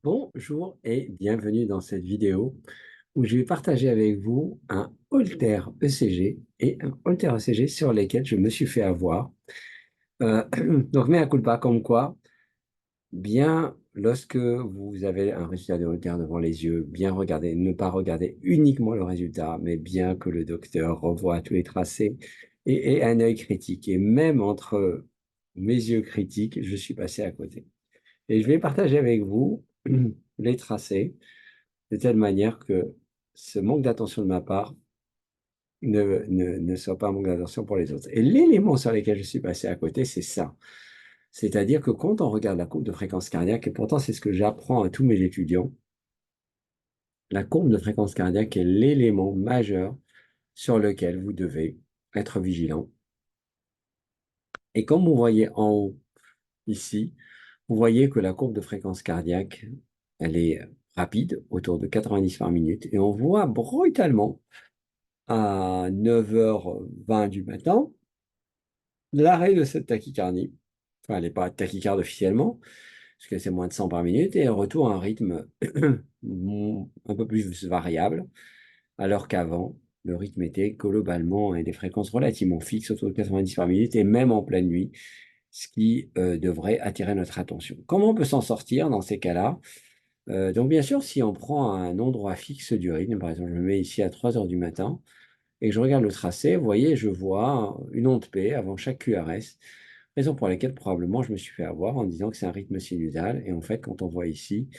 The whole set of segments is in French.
Bonjour et bienvenue dans cette vidéo où je vais partager avec vous un Holter ECG et un Holter ECG sur lesquels je me suis fait avoir. Euh, donc, mea culpa, comme quoi, bien lorsque vous avez un résultat de Holter devant les yeux, bien regarder, ne pas regarder uniquement le résultat, mais bien que le docteur revoie tous les tracés et un œil critique. Et même entre mes yeux critiques, je suis passé à côté. Et je vais partager avec vous les tracés de telle manière que ce manque d'attention de ma part ne soit pas un manque d'attention pour les autres. Et l'élément sur lequel je suis passé à côté, c'est ça. C'est-à-dire que quand on regarde la courbe de fréquence cardiaque, et pourtant c'est ce que j'apprends à tous mes étudiants, la courbe de fréquence cardiaque est l'élément majeur sur lequel vous devez être vigilant. Et comme vous voyez en haut ici, vous voyez que la courbe de fréquence cardiaque, elle est rapide, autour de 90 par minute, et on voit brutalement à 9h20 du matin l'arrêt de cette tachycardie. Enfin, elle n'est pas tachycarde officiellement, parce que c'est moins de 100 par minute, et un retour à un rythme un peu plus variable, alors qu'avant, le rythme était globalement à des fréquences relativement fixes, autour de 90 par minute, et même en pleine nuit, ce qui devrait attirer notre attention. Comment on peut s'en sortir dans ces cas-là? Donc bien sûr, si on prend un endroit fixe du rythme, par exemple, je me mets ici à 3 heures du matin, et je regarde le tracé, vous voyez, je vois une onde P avant chaque QRS, raison pour laquelle probablement je me suis fait avoir en disant que c'est un rythme sinusal. Et en fait, quand on voit ici,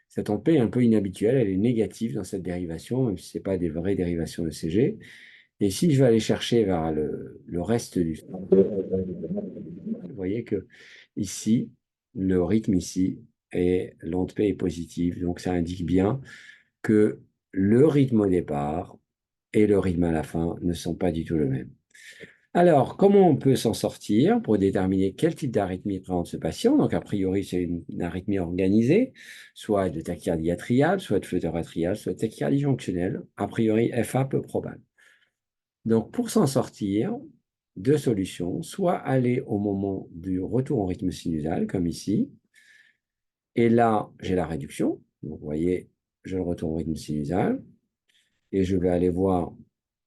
cette onde P est un peu inhabituelle, elle est négative dans cette dérivation, même si ce n'est pas des vraies dérivations de CG. Et si je vais aller chercher vers le reste du... Vous voyez que ici, le rythme ici, et l'onde P est positive. Donc ça indique bien que le rythme au départ et le rythme à la fin ne sont pas du tout le même. Alors, comment on peut s'en sortir pour déterminer quel type d'arythmie présente ce patient? Donc, a priori, c'est une arythmie organisée, soit de tachycardie atriale, soit de flotteur atrial, soit de tachycardie jonctionnelle. A priori, FA peu probable. Donc, pour s'en sortir, deux solutions, soit aller au moment du retour en rythme sinusal, comme ici, et là, j'ai la réduction. Donc, vous voyez, je le retourne au rythme sinusal, et je vais aller voir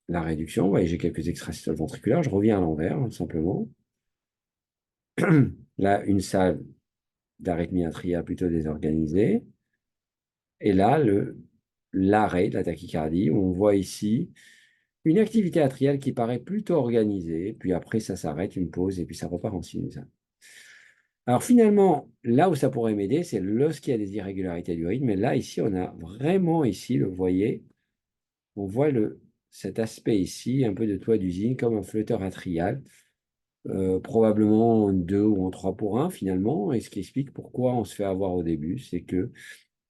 la réduction. Vous voyez, j'ai quelques extrasystoles ventriculaires. Je reviens à l'envers, hein, simplement. Là, une salle d'arythmie atriale plutôt désorganisée. Et là, l'arrêt de la tachycardie, où on voit ici une activité atriale qui paraît plutôt organisée. Puis après, ça s'arrête, une pause, et puis ça repart en sinusale. Alors finalement, là où ça pourrait m'aider, c'est lorsqu'il y a des irrégularités du rythme. Mais là, ici, on a vraiment ici, le voyez, on voit cet aspect ici, un peu de toit d'usine, comme un flotteur atrial. Probablement en 2 ou en 3 pour 1 finalement, et ce qui explique pourquoi on se fait avoir au début, c'est que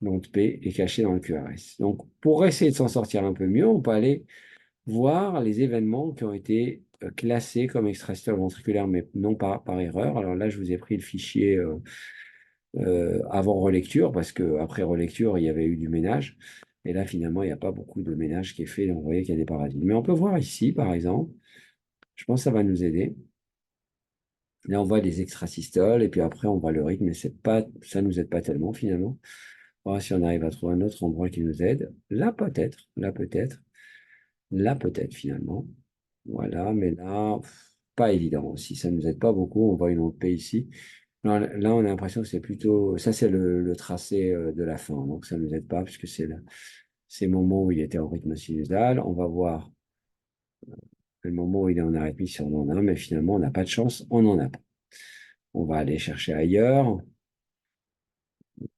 l'onde P est cachée dans le QRS. Donc, pour essayer de s'en sortir un peu mieux, on peut aller voir les événements qui ont été classés comme extrasystoles ventriculaires, mais non pas par erreur. Alors là, je vous ai pris le fichier avant relecture, parce qu'après relecture, il y avait eu du ménage. Et là, finalement, il n'y a pas beaucoup de ménage qui est fait, donc vous voyez qu'il y a des parasites. Mais on peut voir ici, par exemple, je pense que ça va nous aider. Là, on voit des extrasystoles, et puis après, on voit le rythme, mais c'est pas, ça nous aide pas tellement, finalement. On va voir si on arrive à trouver un autre endroit qui nous aide. Là, peut-être, là, peut-être, là, peut-être, finalement. Voilà, mais là, pas évident aussi. Ça nous aide pas beaucoup. On voit une onde P ici. Là, on a l'impression que c'est plutôt, ça, c'est le tracé de la fin. Donc, ça nous aide pas, puisque c'est le moment où il était en rythme sinusal. On va voir le moment où il est en arythmie si on en a, mais finalement, on n'a pas de chance, on n'en a pas. On va aller chercher ailleurs.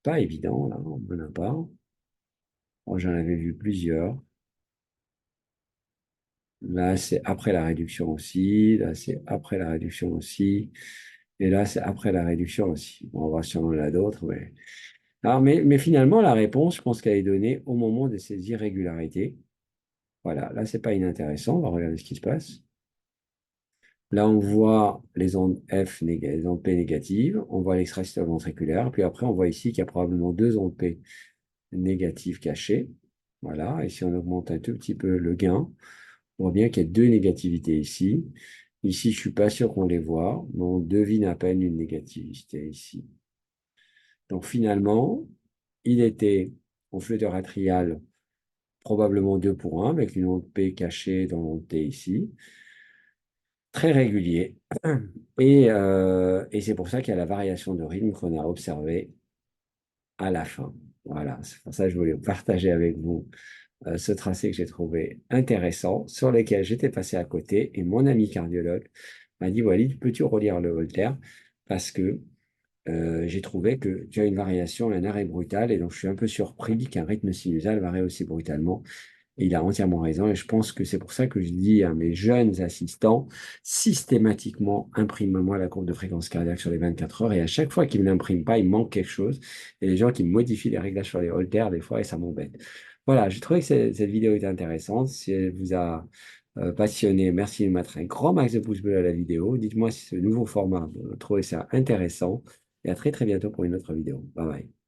Pas évident, là, on n'en a pas. Moi, j'en avais vu plusieurs. Là, c'est après la réduction aussi. Là, c'est après la réduction aussi. Et là, c'est après la réduction aussi. Bon, on va voir si on en a d'autres. Alors, mais finalement, la réponse, je pense qu'elle est donnée au moment de ces irrégularités. Voilà, là, c'est pas inintéressant. On va regarder ce qui se passe. Là, on voit les ondes les ondes P négatives. On voit l'extrasystole ventriculaire. Puis après, on voit ici qu'il y a probablement deux ondes P négatives cachées. Voilà. Et si on augmente un tout petit peu le gain, on voit bien qu'il y a deux négativités ici. Ici, je suis pas sûr qu'on les voit, mais on devine à peine une négativité ici. Donc finalement, il était en flotteur atrial, probablement 2 pour 1, avec une onde P cachée dans l'onde T ici, très régulier. Et c'est pour ça qu'il y a la variation de rythme qu'on a observée à la fin. Voilà, c'est pour ça que je voulais partager avec vous ce tracé que j'ai trouvé intéressant, sur lequel j'étais passé à côté, et mon ami cardiologue m'a dit, Walid, peux-tu relire le Holter? Parce que j'ai trouvé que tu as une variation, un arrêt brutal, et donc je suis un peu surpris qu'un rythme sinusal varie aussi brutalement. Et il a entièrement raison, et je pense que c'est pour ça que je dis à mes jeunes assistants, systématiquement, imprime-moi la courbe de fréquence cardiaque sur les 24 heures, et à chaque fois qu'ils ne l'impriment pas, il manque quelque chose. Et les gens qui modifient les réglages sur les haltères, des fois, et ça m'embête. Voilà, j'ai trouvé que cette vidéo était intéressante. Si elle vous a passionné, merci de mettre un grand max de pouces bleus à la vidéo. Dites-moi si ce nouveau format, vous trouvez ça intéressant, et à très très bientôt pour une autre vidéo. Bye bye.